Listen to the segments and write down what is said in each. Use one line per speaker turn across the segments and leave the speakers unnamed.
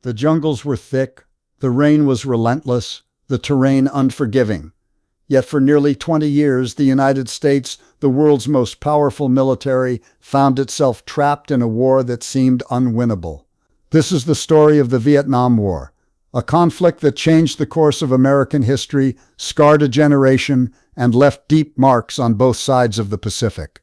The jungles were thick, the rain was relentless, the terrain unforgiving. Yet for nearly 20 years, the United States, the world's most powerful military, found itself trapped in a war that seemed unwinnable. This is the story of the Vietnam War, a conflict that changed the course of American history, scarred a generation, and left deep marks on both sides of the Pacific.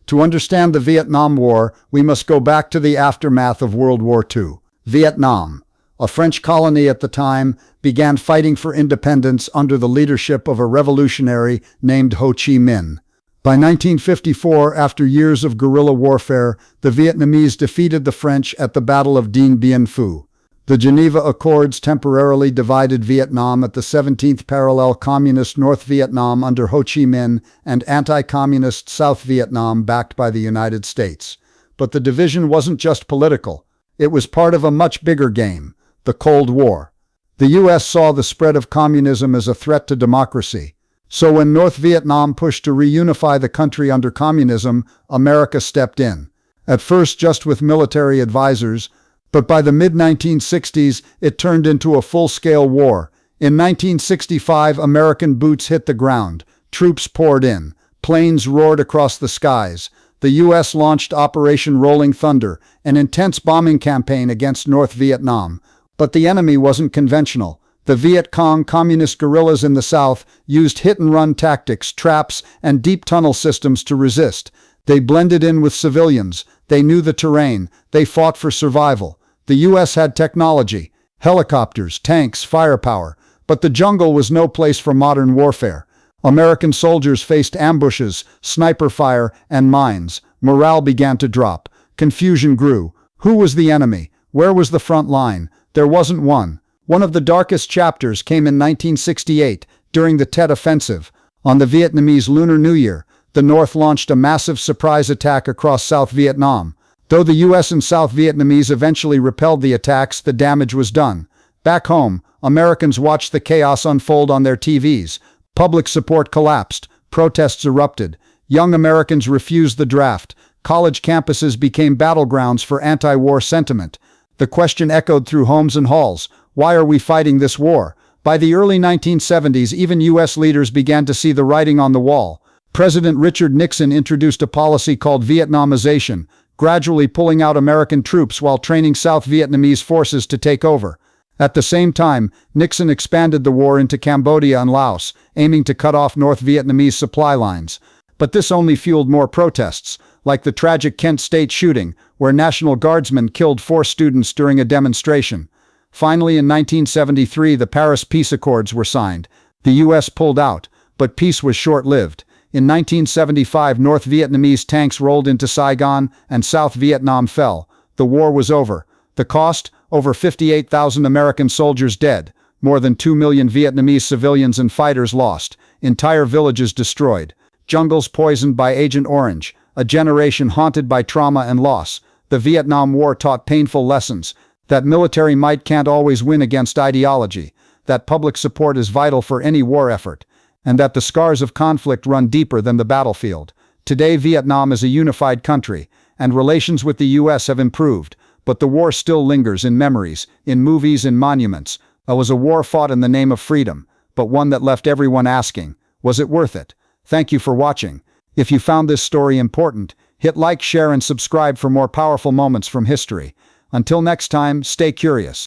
To understand the Vietnam War, we must go back to the aftermath of World War II. Vietnam, a French colony at the time, began fighting for independence under the leadership of a revolutionary named Ho Chi Minh. By 1954, after years of guerrilla warfare, the Vietnamese defeated the French at the Battle of Dien Bien Phu. The Geneva Accords temporarily divided Vietnam at the 17th parallel Communist North Vietnam under Ho Chi Minh and anti-communist South Vietnam backed by the United States. But the division wasn't just political. It was part of a much bigger game, the Cold War. The U.S. saw the spread of communism as a threat to democracy. So when North Vietnam pushed to reunify the country under communism, America stepped in. At first just with military advisors, but by the mid-1960s, it turned into a full-scale war. In 1965, American boots hit the ground. Troops poured in. Planes roared across the skies. The U.S. launched Operation Rolling Thunder, an intense bombing campaign against North Vietnam. But the enemy wasn't conventional. The Viet Cong communist guerrillas in the south used hit-and-run tactics, traps, and deep tunnel systems to resist. They blended in with civilians. They knew the terrain. They fought for survival. The U.S. had technology, helicopters, tanks, firepower, but the jungle was no place for modern warfare. American soldiers faced ambushes, sniper fire, and mines. Morale began to drop. Confusion grew. Who was the enemy? Where was the front line? There wasn't one. One of the darkest chapters came in 1968, during the Tet Offensive. On the Vietnamese Lunar New Year, the North launched a massive surprise attack across South Vietnam. Though the U.S. and South Vietnamese eventually repelled the attacks, the damage was done. Back home, Americans watched the chaos unfold on their TVs. Public support collapsed. Protests erupted. Young Americans refused the draft. College campuses became battlegrounds for anti-war sentiment. The question echoed through homes and halls: why are we fighting this war? By the early 1970s, even U.S. leaders began to see the writing on the wall. President Richard Nixon introduced a policy called Vietnamization, gradually pulling out American troops while training South Vietnamese forces to take over. At the same time, Nixon expanded the war into Cambodia and Laos, aiming to cut off North Vietnamese supply lines. But this only fueled more protests, like the tragic Kent State shooting, where National Guardsmen killed 4 students during a demonstration. Finally, in 1973, the Paris Peace Accords were signed. The U.S. pulled out, but peace was short-lived. In 1975, North Vietnamese tanks rolled into Saigon and South Vietnam fell. The war was over. The cost? Over 58,000 American soldiers dead. More than 2 million Vietnamese civilians and fighters lost. Entire villages destroyed. Jungles poisoned by Agent Orange. A generation haunted by trauma and loss. The Vietnam War taught painful lessons. That military might can't always win against ideology. That public support is vital for any war effort. And that the scars of conflict run deeper than the battlefield. Today, Vietnam is a unified country, and relations with the U.S. have improved, but the war still lingers in memories, in movies and monuments. It was a war fought in the name of freedom, but one that left everyone asking, was it worth it? Thank you for watching. If you found this story important, hit like, share, and subscribe for more powerful moments from history. Until next time, stay curious.